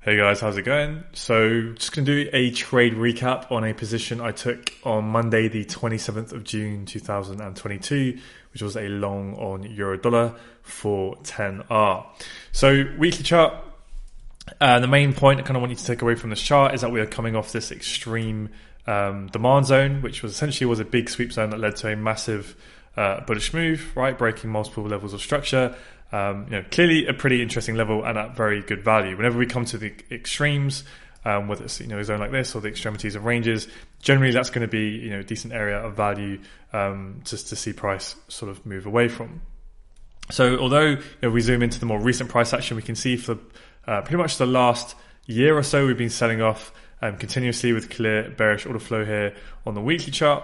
Hey guys, how's it going? So just going to do a trade recap on a position I took on Monday the 27th of June 2022, which was a long on euro dollar for 10R. So weekly chart, the main point I kind of want you to take away from this chart is that we are coming off this extreme demand zone, which was essentially a big sweep zone that led to a massive bullish move, right? Breaking multiple levels of structure. Clearly a pretty interesting level and at very good value. Whenever we come to the extremes, whether it's a zone like this or the extremities of ranges, generally that's going to be a decent area of value just to see price sort of move away from. So although we zoom into the more recent price action, we can see for pretty much the last year or so we've been selling off continuously with clear bearish order flow here on the weekly chart.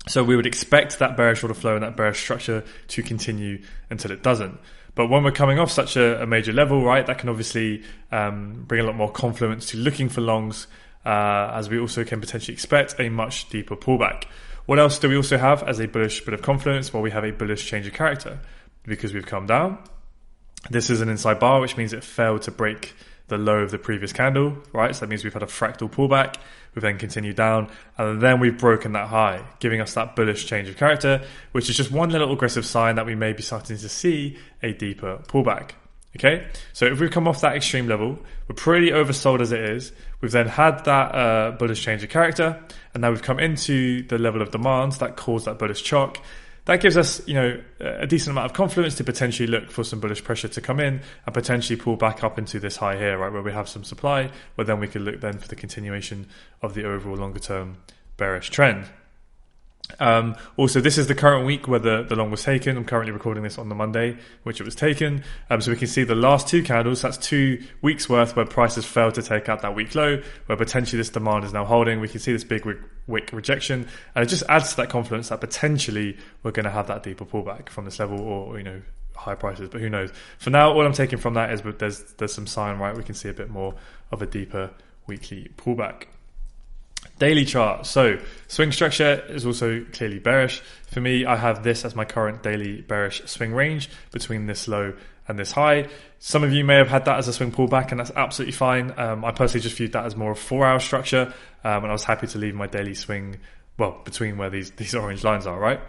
So we would expect that bearish order flow and that bearish structure to continue until it doesn't. But when we're coming off such a major level, right, that can obviously bring a lot more confluence to looking for longs, as we also can potentially expect a much deeper pullback. What else do we also have as a bullish bit of confluence? Well, we have a bullish change of character because we've come down. This is an inside bar, which means it failed to break the low of the previous candle, right? So that means we've had a fractal pullback. We've then continued down, and then we've broken that high, giving us that bullish change of character, which is just one little aggressive sign that we may be starting to see a deeper pullback. Okay, so if we've come off that extreme level, we're pretty oversold as it is. We've then had that bullish change of character, and now we've come into the level of demands that caused that bullish chock. That gives us, a decent amount of confidence to potentially look for some bullish pressure to come in and potentially pull back up into this high here, right, where we have some supply, where then we could look then for the continuation of the overall longer term bearish trend. Also, this is the current week where the long was taken. I'm currently recording this on the Monday, which it was taken. So we can see the last two candles, that's 2 weeks worth where prices failed to take out that week low, where potentially this demand is now holding. We can see this big wick rejection, and it just adds to that confidence that potentially we're going to have that deeper pullback from this level or high prices, but who knows. For now, all I'm taking from that is there's some sign, right? We can see a bit more of a deeper weekly pullback. Daily chart. So swing structure is also clearly bearish. For me, I have this as my current daily bearish swing range between this low and this high. Some of you may have had that as a swing pullback, and that's absolutely fine. I personally just viewed that as more of a 4-hour structure, and I was happy to leave my daily swing, between where these orange lines are, right?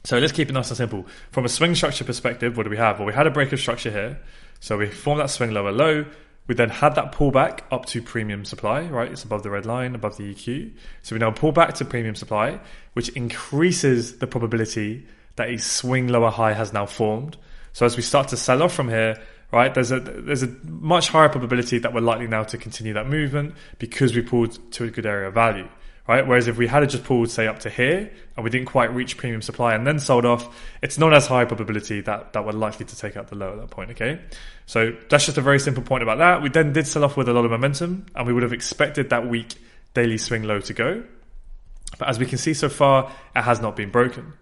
So let's keep it nice and simple. From a swing structure perspective, what do we have? Well, we had a break of structure here. So we formed that swing lower low. We then had that pullback up to premium supply, right? It's above the red line, above the EQ. So we now pull back to premium supply, which increases the probability that a swing lower high has now formed. So as we start to sell off from here, right, there's a much higher probability that we're likely now to continue that movement because we pulled to a good area of value, right? Whereas if we had just pulled, say, up to here and we didn't quite reach premium supply and then sold off, it's not as high a probability that we're likely to take out the low at that point, okay? So that's just a very simple point about that. We then did sell off with a lot of momentum, and we would have expected that weak daily swing low to go. But as we can see so far, it has not been broken.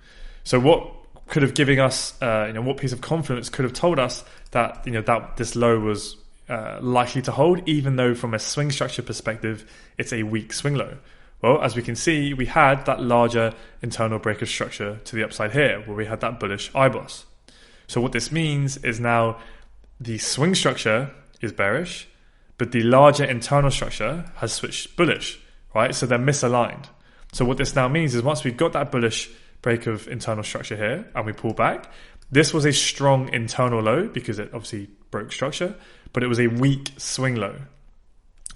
So what could have given us, what piece of confidence could have told us that, that this low was likely to hold, even though from a swing structure perspective, it's a weak swing low? Well, as we can see, we had that larger internal breaker structure to the upside here, where we had that bullish IBOS. So what this means is now the swing structure is bearish, but the larger internal structure has switched bullish, right? So they're misaligned. So what this now means is once we've got that bullish break of internal structure here and we pull back, this was a strong internal low because it obviously broke structure, but it was a weak swing low.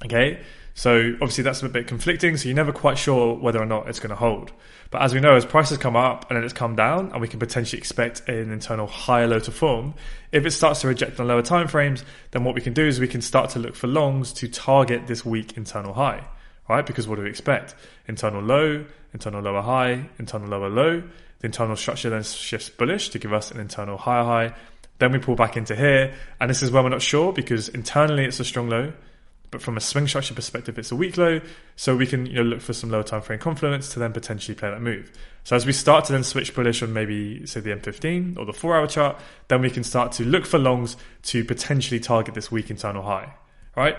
Okay, so obviously that's a bit conflicting, so you're never quite sure whether or not it's going to hold. But as we know, as prices come up and then it's come down, and we can potentially expect an internal higher low to form, if it starts to reject on lower time frames, then what we can do is we can start to look for longs to target this weak internal high, right? Because what do we expect? Internal low, internal lower high, internal lower low. The internal structure then shifts bullish to give us an internal higher high. Then we pull back into here, and this is where we're not sure because internally it's a strong low, but from a swing structure perspective, it's a weak low. So we can look for some lower time frame confluence to then potentially play that move. So as we start to then switch bullish on maybe, say, the M15 or the 4-hour chart, then we can start to look for longs to potentially target this weak internal high, right?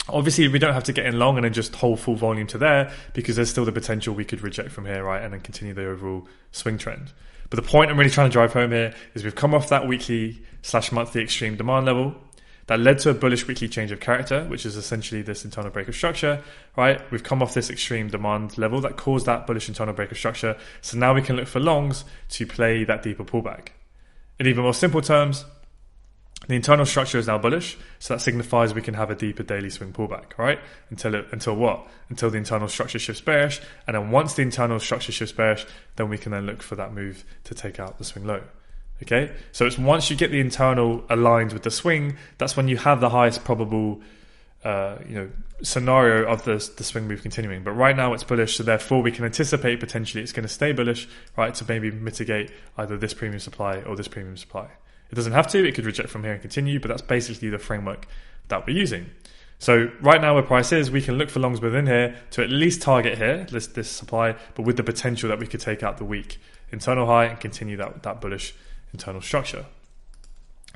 Obviously, we don't have to get in long and then just hold full volume to there because there's still the potential we could reject from here, right? And then continue the overall swing trend. But the point I'm really trying to drive home here is we've come off that weekly/monthly extreme demand level. That led to a bullish weekly change of character, which is essentially this internal break of structure, right? We've come off this extreme demand level that caused that bullish internal break of structure. So now we can look for longs to play that deeper pullback. In even more simple terms, the internal structure is now bullish, so that signifies we can have a deeper daily swing pullback, right? Until what? Until the internal structure shifts bearish, and then once the internal structure shifts bearish, then we can then look for that move to take out the swing low. Okay, so it's once you get the internal aligned with the swing, that's when you have the highest probable, scenario of the swing move continuing. But right now it's bullish, so therefore we can anticipate potentially it's going to stay bullish, right? To maybe mitigate either this premium supply or this premium supply. It doesn't have to, it could reject from here and continue, but that's basically the framework that we're using. So right now where price is, we can look for longs within here to at least target here, this supply, but with the potential that we could take out the weak internal high and continue that bullish internal structure.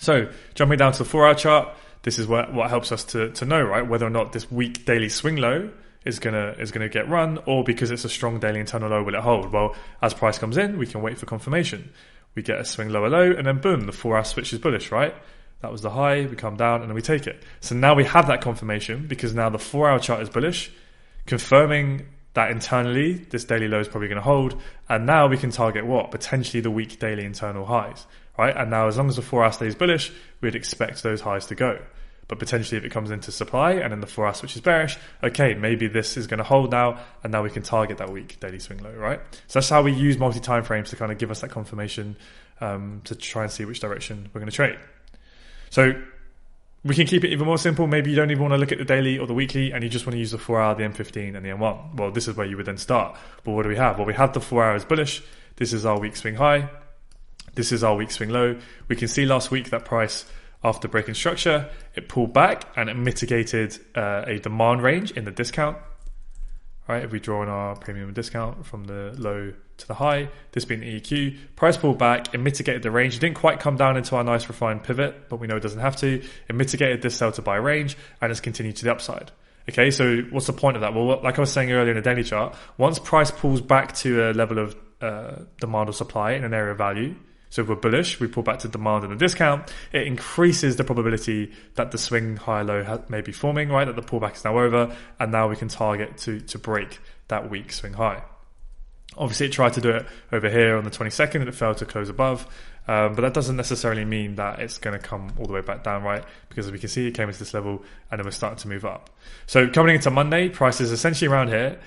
So jumping down to the 4-hour chart, this is what helps us to know, right, whether or not this weak daily swing low is gonna get run, or because it's a strong daily internal low, will it hold? Well, as price comes in, we can wait for confirmation. We get a swing lower low, and then boom, the 4-hour switch is bullish, right? That was the high, we come down, and then we take it. So now we have that confirmation, because now the 4-hour chart is bullish, confirming that internally, this daily low is probably going to hold, and now we can target what? Potentially the weak daily internal highs, right? And now as long as the 4-hour stays bullish, we'd expect those highs to go. But potentially if it comes into supply and then the 4-hour switch is bearish, okay, maybe this is going to hold now, and now we can target that weak daily swing low, right? So that's how we use multi-time frames to kind of give us that confirmation to try and see which direction we're going to trade. So we can keep it even more simple. Maybe you don't even want to look at the daily or the weekly, and you just want to use the 4-hour, the M15 and the M1. Well, this is where you would then start. But what do we have? Well, we have the 4 hours bullish. This is our weak swing high. This is our weak swing low. We can see last week that price, after breaking structure, it pulled back and it mitigated a demand range in the discount. Right, if we draw on our premium discount from the low to the high, this being the EQ, price pulled back, it mitigated the range. It didn't quite come down into our nice refined pivot, but we know it doesn't have to. It mitigated this sell to buy range and it's continued to the upside. Okay, so what's the point of that? Well, like I was saying earlier in the daily chart, once price pulls back to a level of demand or supply in an area of value, so if we're bullish, we pull back to demand and the discount, it increases the probability that the swing high low may be forming, right? That the pullback is now over, and now we can target to break that weak swing high. Obviously, it tried to do it over here on the 22nd and it failed to close above, but that doesn't necessarily mean that it's going to come all the way back down, right? Because as we can see, it came into this level and then we're starting to move up. So coming into Monday, price is essentially around here.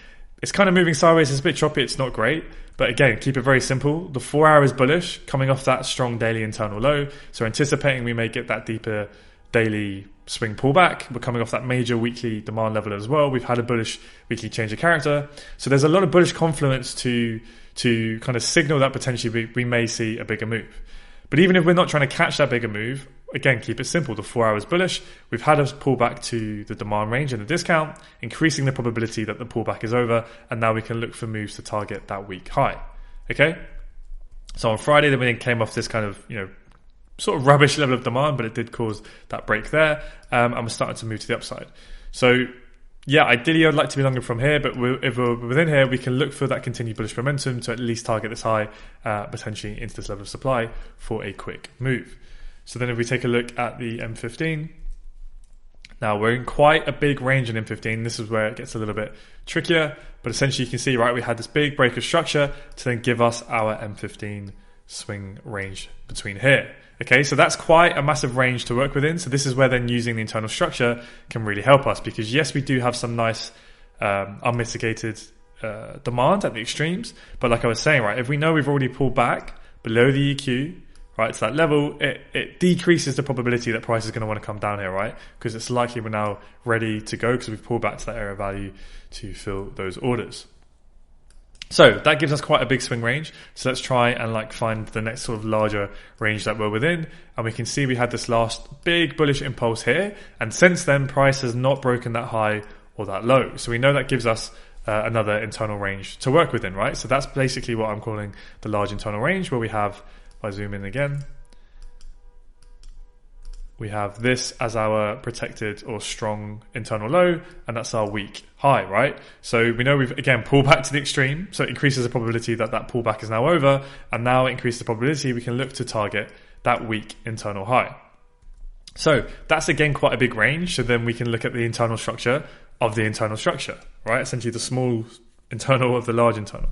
It's kind of moving sideways, it's a bit choppy, it's not great. But again, keep it very simple. The 4 hour is bullish, coming off that strong daily internal low. So anticipating we may get that deeper daily swing pullback. We're coming off that major weekly demand level as well. We've had a bullish weekly change of character. So there's a lot of bullish confluence to kind of signal that potentially we may see a bigger move. But even if we're not trying to catch that bigger move, again, keep it simple. The 4 hours bullish. We've had us pull back to the demand range and the discount, increasing the probability that the pullback is over. And now we can look for moves to target that week high. Okay. So on Friday, then we came off this kind of, sort of rubbish level of demand, but it did cause that break there. And we're starting to move to the upside. So yeah, ideally I'd like to be longer from here, but if we're within here, we can look for that continued bullish momentum to at least target this high, potentially into this level of supply for a quick move. So then if we take a look at the M15, now we're in quite a big range in M15. This is where it gets a little bit trickier, but essentially you can see, right, we had this big break of structure to then give us our M15 swing range between here. Okay, so that's quite a massive range to work within. So this is where then using the internal structure can really help us, because yes, we do have some nice unmitigated demand at the extremes. But like I was saying, right, if we know we've already pulled back below the EQ, right, to that level, it decreases the probability that price is going to want to come down here, right? Because it's likely we're now ready to go because we've pulled back to that area of value to fill those orders. So that gives us quite a big swing range. So let's try and find the next sort of larger range that we're within. And we can see we had this last big bullish impulse here. And since then, price has not broken that high or that low. So we know that gives us another internal range to work within, right? So that's basically what I'm calling the large internal range, where we have, if I zoom in again, we have this as our protected or strong internal low, and that's our weak high, right? So we know we've, again, pulled back to the extreme, so it increases the probability that that pullback is now over, and now it increases the probability we can look to target that weak internal high. So that's again quite a big range. So then we can look at the internal structure of the internal structure, right? Essentially the small internal of the large internal.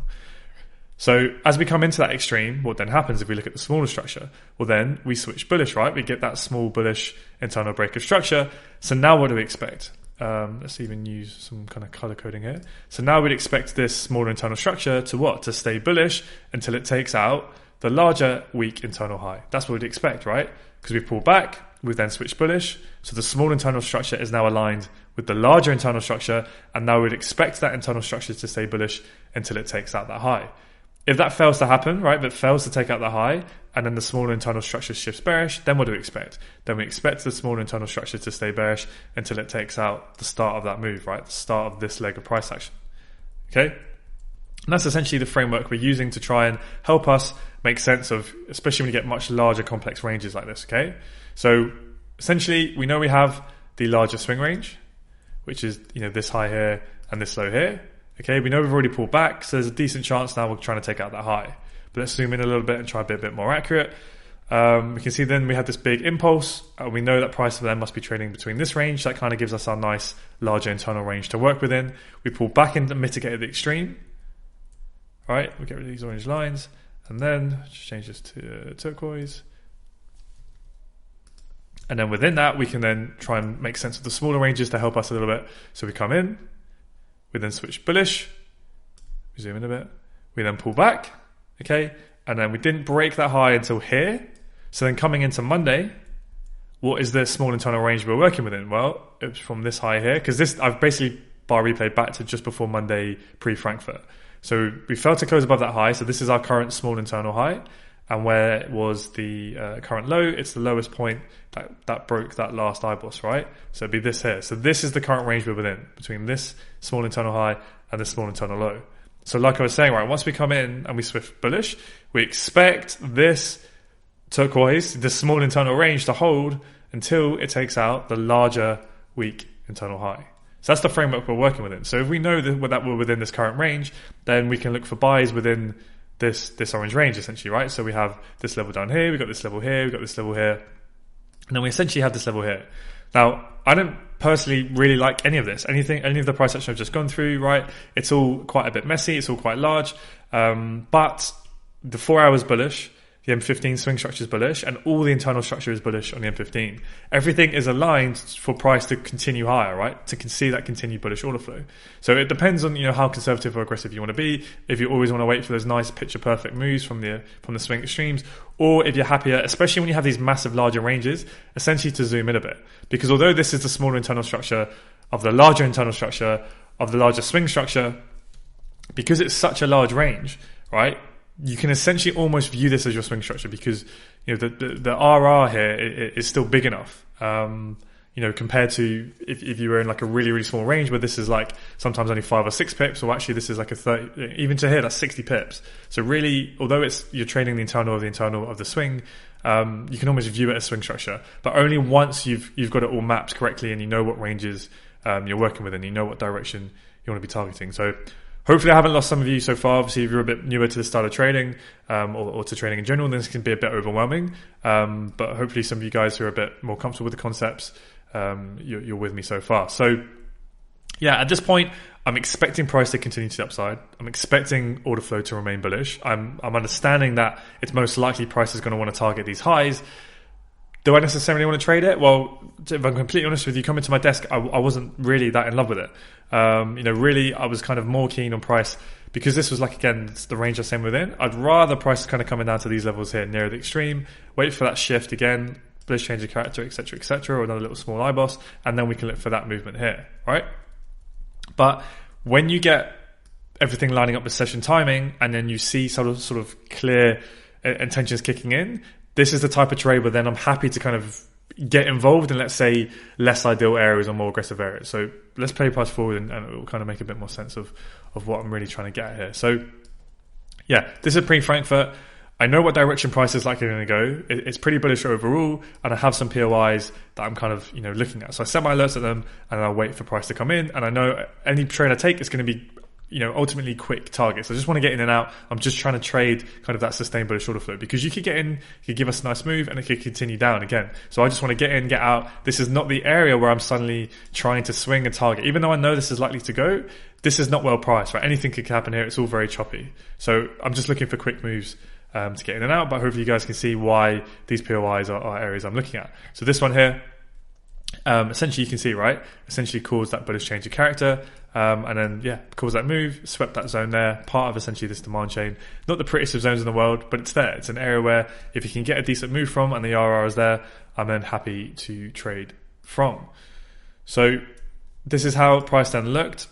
So as we come into that extreme, what then happens if we look at the smaller structure? Well, then we switch bullish, right? We get that small bullish internal break of structure. So now what do we expect? Let's even use some kind of color coding here. So now we'd expect this smaller internal structure to what? To stay bullish until it takes out the larger weak internal high. That's what we'd expect, right? Because we've pulled back, we've then switched bullish. So the small internal structure is now aligned with the larger internal structure. And now we'd expect that internal structure to stay bullish until it takes out that high. If that fails to happen, right, but fails to take out the high, and then the smaller internal structure shifts bearish, then what do we expect? Then we expect the smaller internal structure to stay bearish until it takes out the start of that move, right? The start of this leg of price action. Okay? And that's essentially the framework we're using to try and help us make sense of, especially when you get much larger complex ranges like this, okay? So essentially, we know we have the larger swing range, which is, this high here and this low here. Okay, we know we've already pulled back, so there's a decent chance now we're trying to take out that high. But let's zoom in a little bit and try to be a bit more accurate. We can see then we have this big impulse. We know that price then must be trading between this range. That kind of gives us our nice larger internal range to work within. We pull back in to mitigate the extreme. All right, we get rid of these orange lines. And then just change this to turquoise. And then within that, we can then try and make sense of the smaller ranges to help us a little bit. So we come in. We then switch bullish. We zoom in a bit. We then pull back. Okay. And then we didn't break that high until here. So then coming into Monday, what is the small internal range we're working within? Well, it was from this high here. Because this, I've basically bar replayed back to just before Monday pre-Frankfurt. So we failed to close above that high. So this is our current small internal high. And where was the current low? It's the lowest point that broke that last IBOS, right? So it'd be this here. So this is the current range we're within, between this small internal high and this small internal low. So like I was saying, right, once we come in and we swift bullish, we expect this turquoise, the small internal range to hold until it takes out the larger weak internal high. So that's the framework we're working within. So if we know that we're within this current range, then we can look for buys within this orange range essentially, right? So we have this level down here, we've got this level here, we've got this level here, and then we essentially have this level here. Now, I don't personally really like any of this, any of the price action I've just gone through, right? It's all quite a bit messy, it's all quite large, but the 4 hours bullish, the M15 swing structure is bullish, and all the internal structure is bullish on the M15. Everything is aligned for price to continue higher, right? To see that continued bullish order flow. So it depends on how conservative or aggressive you want to be. If you always want to wait for those nice picture perfect moves from the swing extremes, or if you're happier, especially when you have these massive larger ranges, essentially to zoom in a bit. Because although this is the smaller internal structure of the larger internal structure of the larger swing structure, because it's such a large range, right? You can essentially almost view this as your swing structure because the RR here is still big enough. Compared to if you were in like a really, really small range where this is like sometimes only 5 or 6 pips, or actually this is like a 30, even to here, that's 60 pips. So really, although you're trading the internal of the swing, you can almost view it as swing structure, but only once you've got it all mapped correctly and you know what ranges you're working with and you know what direction you want to be targeting. So hopefully I haven't lost some of you so far. Obviously, if you're a bit newer to the style of trading or to trading in general, then this can be a bit overwhelming. But hopefully some of you guys who are a bit more comfortable with the concepts, you're with me so far. So yeah, at this point, I'm expecting price to continue to the upside. I'm expecting order flow to remain bullish. I'm understanding that it's most likely price is going to want to target these highs. Do I necessarily want to trade it? Well, if I'm completely honest with you, coming to my desk, I wasn't really that in love with it. Really, I was kind of more keen on price because this was like, again, it's the range I same within. I'd rather price kind of coming down to these levels here near the extreme, wait for that shift again, bullish change of character, etc., or another little small IBOS, and then we can look for that movement here, right? But when you get everything lining up with session timing and then you see sort of clear intentions kicking in, this is the type of trade where then I'm happy to kind of get involved in, let's say, less ideal areas or more aggressive areas. So let's play price forward and it will kind of make a bit more sense of what I'm really trying to get at here. So yeah, this is pre-Frankfurt. I know what direction price is likely going to go. It's pretty bullish overall, and I have some POIs that I'm kind of looking at. So I set my alerts at them, and I'll wait for price to come in. And I know any trade I take is going to be ultimately quick targets. I just want to get in and out. I'm just trying to trade kind of that sustained bullish order flow, because you could get in, you could give us a nice move, and it could continue down again. So I just want to get in, get out. This is not the area where I'm suddenly trying to swing a target. Even though I know this is likely to go, this is not well priced, right? Anything could happen here. It's all very choppy. So I'm just looking for quick moves to get in and out, but hopefully you guys can see why these POIs are areas I'm looking at. So this one here, essentially you can see, right, essentially caused that bullish change of character, and then caused that move, swept that zone there, part of essentially this demand chain. Not the prettiest of zones in the world, but it's there. It's an area where if you can get a decent move from and the RR is there, I'm then happy to trade from. So this is how price then looked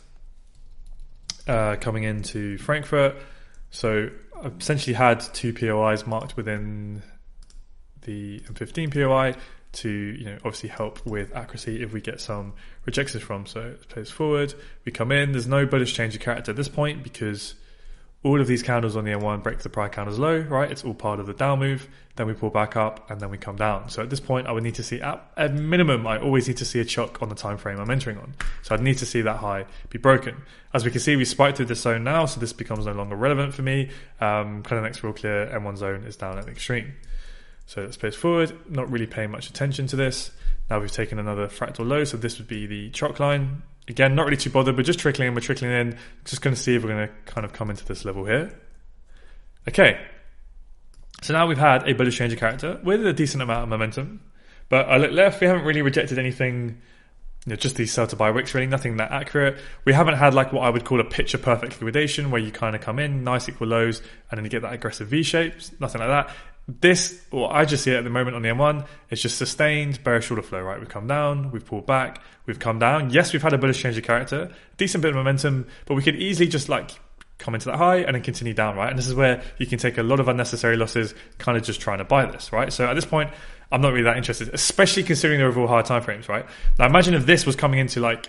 coming into Frankfurt. So I essentially had two POIs marked within the M15 POI to obviously help with accuracy if we get some rejections from. So let's play this forward. We come in. There's no bullish change of character at this point because all of these candles on the M1 break the prior candles low, right? It's all part of the down move. Then we pull back up and then we come down. So at this point, I would need to see at minimum, I always need to see a chock on the time frame I'm entering on. So I'd need to see that high be broken. As we can see, we spiked through this zone now, so this becomes no longer relevant for me. Kind of next real clear M1 zone is down at the extreme. So let's play this forward, not really paying much attention to this. Now we've taken another fractal low, so this would be the chock line. Again, not really too bothered, but just trickling in, we're trickling in. Just going to see if we're going to kind of come into this level here. Okay, so now we've had a bullish change of character with a decent amount of momentum. But I look left, we haven't really rejected anything, just these sell to buy wicks, really, nothing that accurate. We haven't had like what I would call a picture perfect liquidation where you kind of come in, nice equal lows, and then you get that aggressive V shapes, nothing like that. This, or I just see it at the moment on the M1, it's just sustained bearish order flow, right? We've come down, we've pulled back, we've come down. Yes, we've had a bullish change of character, decent bit of momentum, but we could easily just like come into that high and then continue down, right? And this is where you can take a lot of unnecessary losses, kind of just trying to buy this, right? So at this point, I'm not really that interested, especially considering the overall higher time frames, right? Now imagine if this was coming into like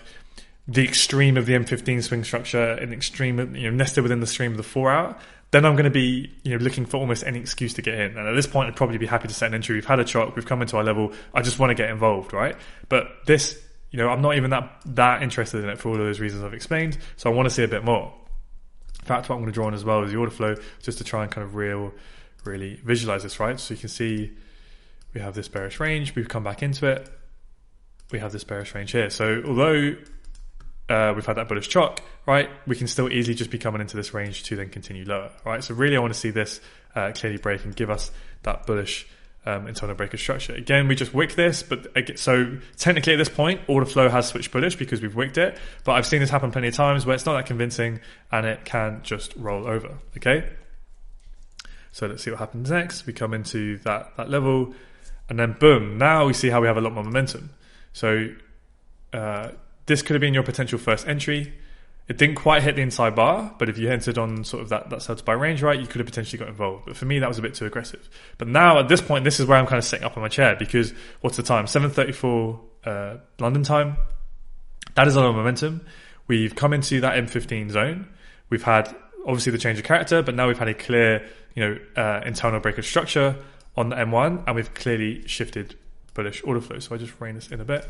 the extreme of the M15 swing structure, an extreme, nested within the stream of the 4 hour, then I'm going to be, looking for almost any excuse to get in. And at this point, I'd probably be happy to set an entry. We've had a chock, we've come into our level. I just want to get involved, right? But this, I'm not even that interested in it for all of those reasons I've explained. So I want to see a bit more. In fact, what I'm going to draw on as well is the order flow, just to try and kind of really visualize this, right? So you can see we have this bearish range. We've come back into it. We have this bearish range here. So although we've had that bullish chock, right, we can still easily just be coming into this range to then continue lower, right? So really I want to see this clearly break and give us that bullish internal breaker structure. Again, we just wick this, but so technically at this point, order flow has switched bullish because we've wicked it, but I've seen this happen plenty of times where it's not that convincing and it can just roll over, okay? So let's see what happens next. We come into that level and then boom, now we see how we have a lot more momentum. So this could have been your potential first entry. It didn't quite hit the inside bar, but if you entered on sort of that sell to buy range, right, you could have potentially got involved. But for me, that was a bit too aggressive. But now at this point, this is where I'm kind of sitting up on my chair because what's the time? 7:34 London time. That is a lot of momentum. We've come into that M15 zone. We've had obviously the change of character, but now we've had a clear, internal breaker structure on the M1, and we've clearly shifted bullish order flow. So I just rein this in a bit,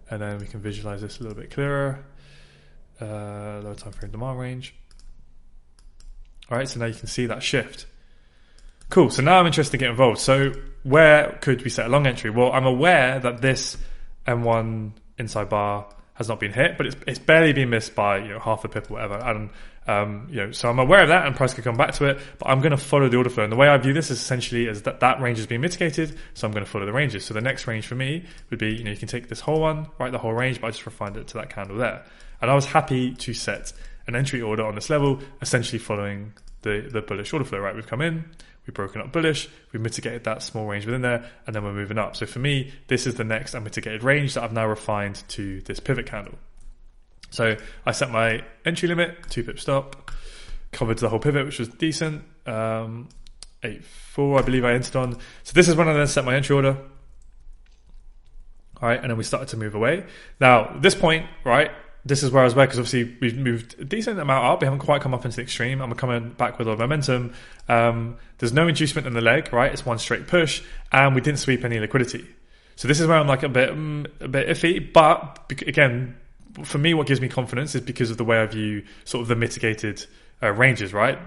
and then we can visualize this a little bit clearer. Lower time frame demand range. All right, so now you can see that shift. Cool, so now I'm interested to get involved. So where could we set a long entry? Well, I'm aware that this M1 inside bar has not been hit, but it's barely been missed by half a pip or whatever. And so I'm aware of that, and price could come back to it. But I'm going to follow the order flow, and the way I view this is essentially is that range has been mitigated, so I'm going to follow the ranges. So the next range for me would be you can take this whole one, right, the whole range, but I just refined it to that candle there. And I was happy to set an entry order on this level, essentially following the bullish order flow, right? We've come in, we've broken up bullish, we've mitigated that small range within there, and then we're moving up. So for me, this is the next unmitigated range that I've now refined to this pivot candle. So I set my entry limit, 2 pip stop, covered the whole pivot, which was decent. 8.4, I believe I entered on. So this is when I then set my entry order. All right, and then we started to move away. Now, at this point, right, this is where I was aware because obviously we've moved a decent amount up. We haven't quite come up into the extreme. I'm coming back with a lot of momentum. There's no inducement in the leg, right? It's one straight push, and we didn't sweep any liquidity. So this is where I'm like a bit iffy. But again, for me, what gives me confidence is because of the way I view sort of the mitigated ranges, right?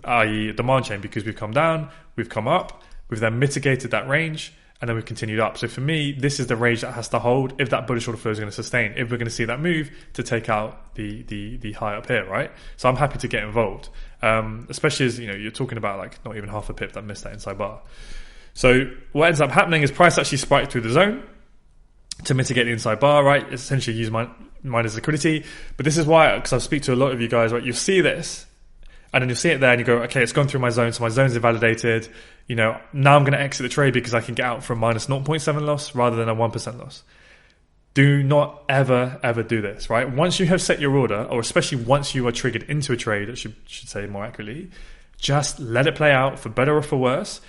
I.e. demand chain, because we've come down, we've come up, we've then mitigated that range, and then we've continued up. So for me, this is the range that has to hold if that bullish order flow is going to sustain, if we're going to see that move to take out the high up here, right? So I'm happy to get involved, especially as you're talking about like not even half a pip that missed that inside bar. So what ends up happening is price actually spiked through the zone to mitigate the inside bar, right? Essentially use minus liquidity. But this is why, because I speak to a lot of you guys, right? You see this, and then you see it there, and you go, okay, it's gone through my zone, so my zone's invalidated. Now I'm going to exit the trade because I can get out from minus 0.7 loss rather than a 1% loss. Do not ever do this, right? Once you have set your order, or especially once you are triggered into a trade, I should say more accurately, just let it play out for better or for worse.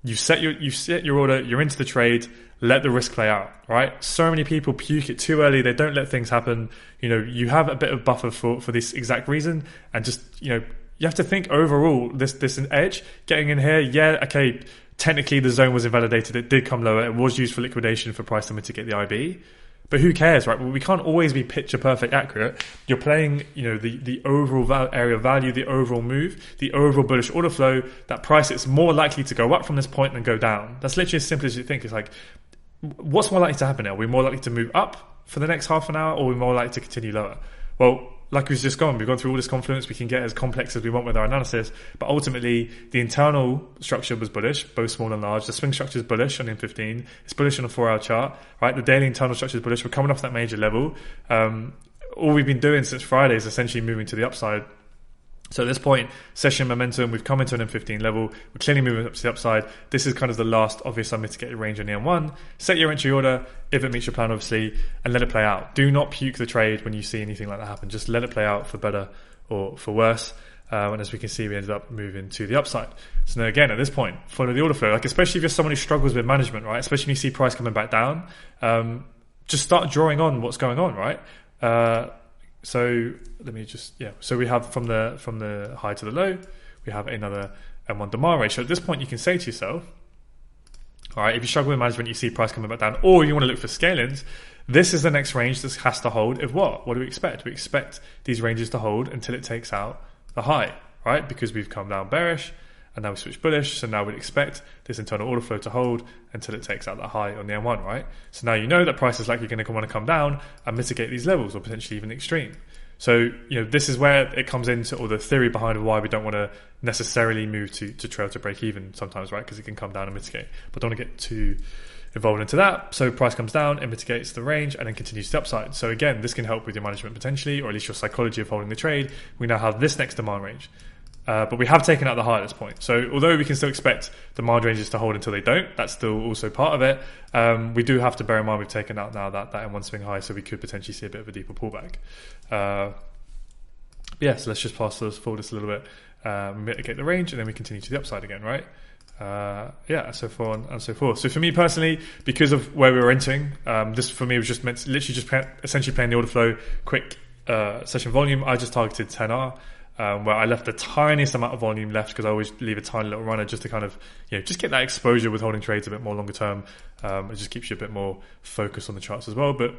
You set your order, you're into the trade, let the risk play out, right? So many people puke it too early, they don't let things happen. You have a bit of buffer for this exact reason, and just, you have to think overall, this edge, getting in here, yeah, okay, technically the zone was invalidated, it did come lower, it was used for liquidation for price to mitigate the IB. But who cares, right? Well, we can't always be picture perfect accurate. You're playing, the overall area of value, the overall move, the overall bullish order flow. That price is more likely to go up from this point than go down. That's literally as simple as you think. It's like, what's more likely to happen now? Are we more likely to move up for the next half an hour, or are we more likely to continue lower? Well, like we've just gone through all this confluence. We can get as complex as we want with our analysis, but ultimately the internal structure was bullish, both small and large. The swing structure is bullish on M15. It's bullish on a 4-hour chart, right? The daily internal structure is bullish. We're coming off that major level. All we've been doing since Friday is essentially moving to the upside. So at this point, session momentum, we've come into an M15 level. We're clearly moving up to the upside. This is kind of the last obvious unmitigated range on the M1. Set your entry order if it meets your plan, obviously, and let it play out. Do not puke the trade when you see anything like that happen. Just let it play out for better or for worse. And as we can see, we ended up moving to the upside. So now again, at this point, follow the order flow. Like, especially if you're someone who struggles with management, right? Especially when you see price coming back down, just start drawing on what's going on, right? So let me so we have from the high to the low, we have another M1 demand ratio. At this point, you can say to yourself, all right, if you struggle with management, you see price coming back down, or you want to look for scalings, this is the next range that has to hold. If what? What do we expect? We expect these ranges to hold until it takes out the high, right? Because we've come down bearish and now we switch bullish. So now we'd expect this internal order flow to hold until it takes out that high on the M1, right? So now you know that price is likely going to want to come down and mitigate these levels, or potentially even extreme. So, this is where it comes into, or the theory behind why we don't want to necessarily move to trail to break even sometimes, right? Because it can come down and mitigate, but don't want to get too involved into that. So price comes down, it mitigates the range, and then continues to the upside. So again, this can help with your management potentially, or at least your psychology of holding the trade. We now have this next demand range. But we have taken out the high at this point. So although we can still expect demand ranges to hold until they don't, that's still also part of it. We do have to bear in mind we've taken out now that M1 swing high, so we could potentially see a bit of a deeper pullback. So let's just pass forward this a little bit, mitigate the range, and then we continue to the upside again, right? So on and so forth. So for me personally, because of where we were entering, this for me was just meant to essentially playing the order flow, quick session volume. I just targeted 10R. Where I left the tiniest amount of volume left, because I always leave a tiny little runner just to kind of, just get that exposure with holding trades a bit more longer term. It just keeps you a bit more focused on the charts as well. But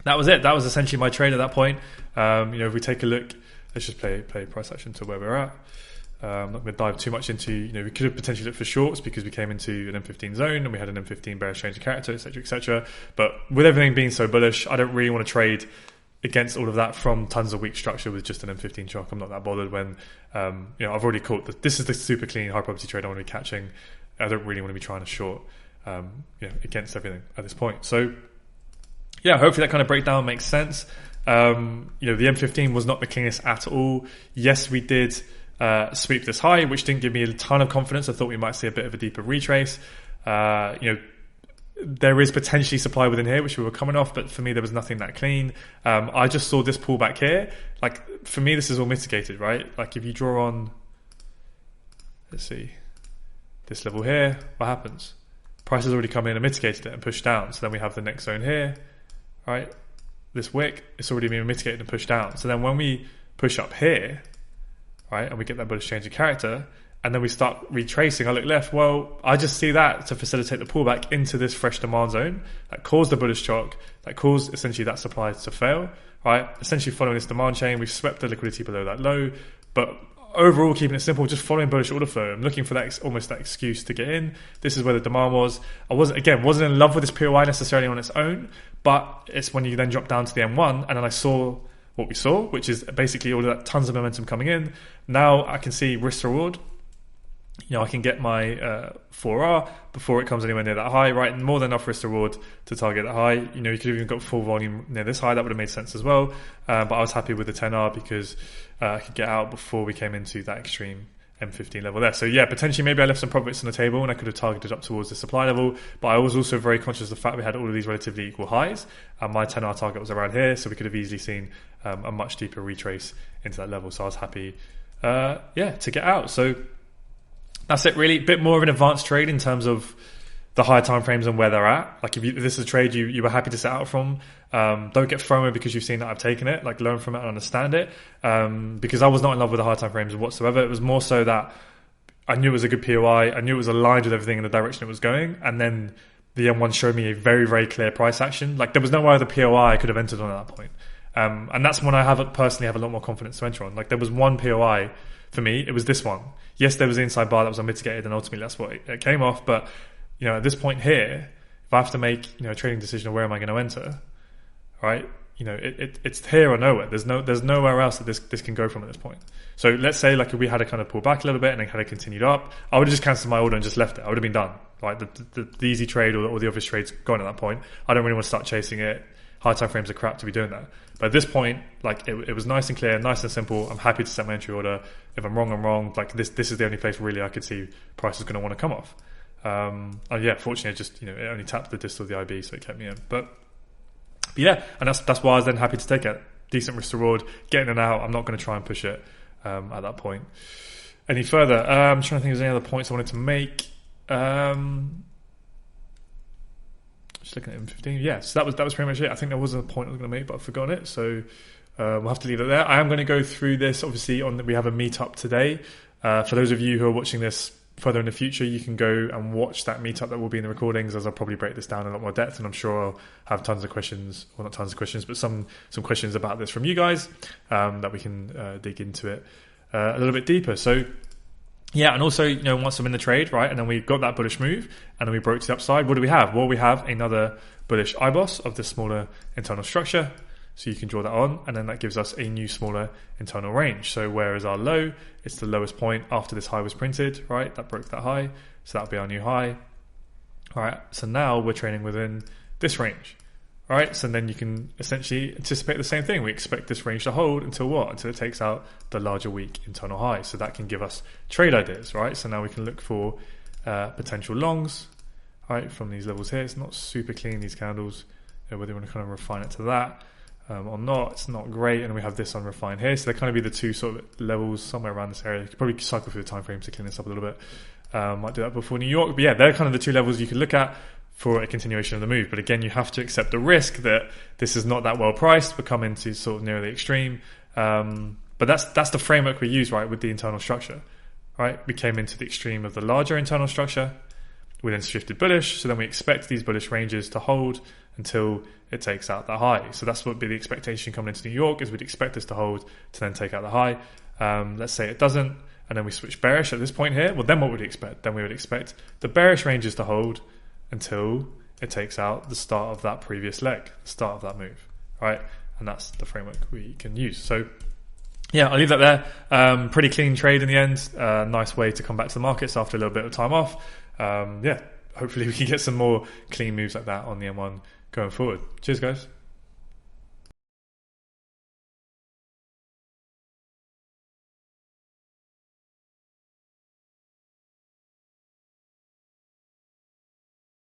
that was it. That was essentially my trade at that point. If we take a look, let's just play price action to where we're at. I'm not going to dive too much into, we could have potentially looked for shorts because we came into an M15 zone and we had an M15 bearish change of character, etc., etc. But with everything being so bullish, I don't really want to trade against all of that from tons of weak structure with just an M15 chalk. I'm not that bothered when, I've already caught this is the super clean high probability trade I want to be catching. I don't really want to be trying to short, against everything at this point. So yeah, hopefully that kind of breakdown makes sense. The M15 was not the cleanest at all. Yes, we did sweep this high, which didn't give me a ton of confidence. I thought we might see a bit of a deeper retrace. There is potentially supply within here, which we were coming off, but for me, there was nothing that clean. I just saw this pullback here. Like, for me, this is all mitigated, right? Like, if you draw on, let's see, this level here, what happens? Price has already come in and mitigated it and pushed down. So then we have the next zone here, right? This wick, it's already been mitigated and pushed down. So then when we push up here, right, and we get that bullish change of character, and then we start retracing, I look left, well, I just see that to facilitate the pullback into this fresh demand zone that caused the bullish shock, that caused essentially that supply to fail, right? Essentially following this demand chain, we've swept the liquidity below that low, but overall keeping it simple, just following bullish order flow. I'm looking for that almost that excuse to get in. This is where the demand was. I wasn't in love with this POI necessarily on its own, but it's when you then drop down to the M1, and then I saw what we saw, which is basically all of that tons of momentum coming in. Now I can see risk to reward. You know, I can get my 4R before it comes anywhere near that high, right? And more than enough risk to reward to target that high. You know, you could have even got full volume near this high. That would have made sense as well. But I was happy with the 10R because I could get out before we came into that extreme M15 level there. So yeah, potentially maybe I left some profits on the table and I could have targeted up towards the supply level. But I was also very conscious of the fact we had all of these relatively equal highs. And my 10R target was around here. So we could have easily seen a much deeper retrace into that level. So I was happy, to get out. So that's it really. A bit more of an advanced trade in terms of the higher time frames and where they're at. Like if this is a trade you were happy to set out from, don't get FOMO because you've seen that I've taken it. Like learn from it and understand it. Because I was not in love with the higher time frames whatsoever. It was more so that I knew it was a good POI. I knew it was aligned with everything in the direction it was going. And then the M1 showed me a very, very clear price action. Like there was no other POI I could have entered on at that point. And that's when I personally have a lot more confidence to enter on. Like there was one POI for me, it was this one. Yes, there was the inside bar that was unmitigated, and ultimately that's what it came off. But you know, at this point here, if I have to make a trading decision of where am I going to enter, right? You know, it's here or nowhere. There's nowhere else that this can go from at this point. So let's say like if we had a kind of pull back a little bit and then kind of continued up, I would have just cancelled my order and just left it. I would have been done. Right, the easy trade or the obvious trade's gone at that point. I don't really want to start chasing it. High time frames are crap to be doing that. But at this point, like it was nice and clear, nice and simple. I'm happy to set my entry order. If I'm wrong, I'm wrong. Like this is the only place really I could see price is going to want to come off. Fortunately, it only tapped the distal of the IB, so it kept me in. But yeah, and that's why I was then happy to take it. Decent risk to reward, getting it out. I'm not going to try and push it at that point any further. I'm trying to think if there's any other points I wanted to make. Just looking at M15, yeah. So that was pretty much it. I think there was a point I was going to make, but I've forgotten it. So we'll have to leave it there. I am going to go through this. Obviously, we have a meetup today. For those of you who are watching this further in the future, you can go and watch that meetup that will be in the recordings, as I'll probably break this down in a lot more depth, and I'm sure I'll have tons of questions, well not tons of questions, but some questions about this from you guys that we can dig into it a little bit deeper. So yeah, and also, once I'm in the trade, right, and then we got that bullish move, and then we broke to the upside, what do we have? Well, we have another bullish IBOS of the smaller internal structure, so you can draw that on, and then that gives us a new smaller internal range. So where is our low? It's the lowest point after this high was printed, right? That broke that high, so that'll be our new high. All right, so now we're trading within this range. Right, so then you can essentially anticipate the same thing. We expect this range to hold until what? Until it takes out the larger weak internal high. So that can give us trade ideas, right? So now we can look for potential longs, right, from these levels here. It's not super clean, these candles, whether you want to kind of refine it to that or not. It's not great, and we have this unrefined here. So they're kind of be the two sort of levels somewhere around this area. You could probably cycle through the time frame to clean this up a little bit. Might do that before New York. But yeah, they're kind of the two levels you can look at for a continuation of the move. But again, you have to accept the risk that this is not that well priced. We're coming to sort of near the extreme. But that's the framework we use, right, with the internal structure, right? We came into the extreme of the larger internal structure. We then shifted bullish. So then we expect these bullish ranges to hold until it takes out the high. So that's what would be the expectation coming into New York, is we'd expect this to hold to then take out the high. Let's say it doesn't, and then we switch bearish at this point here. Well, then what would we expect? Then we would expect the bearish ranges to hold until it takes out the start of that previous leg, the start of that move, right? And that's the framework we can use. So yeah, I'll leave that there. Pretty clean trade in the end. Nice way to come back to the markets after a little bit of time off. Hopefully we can get some more clean moves like that on the M1 going forward. Cheers, guys.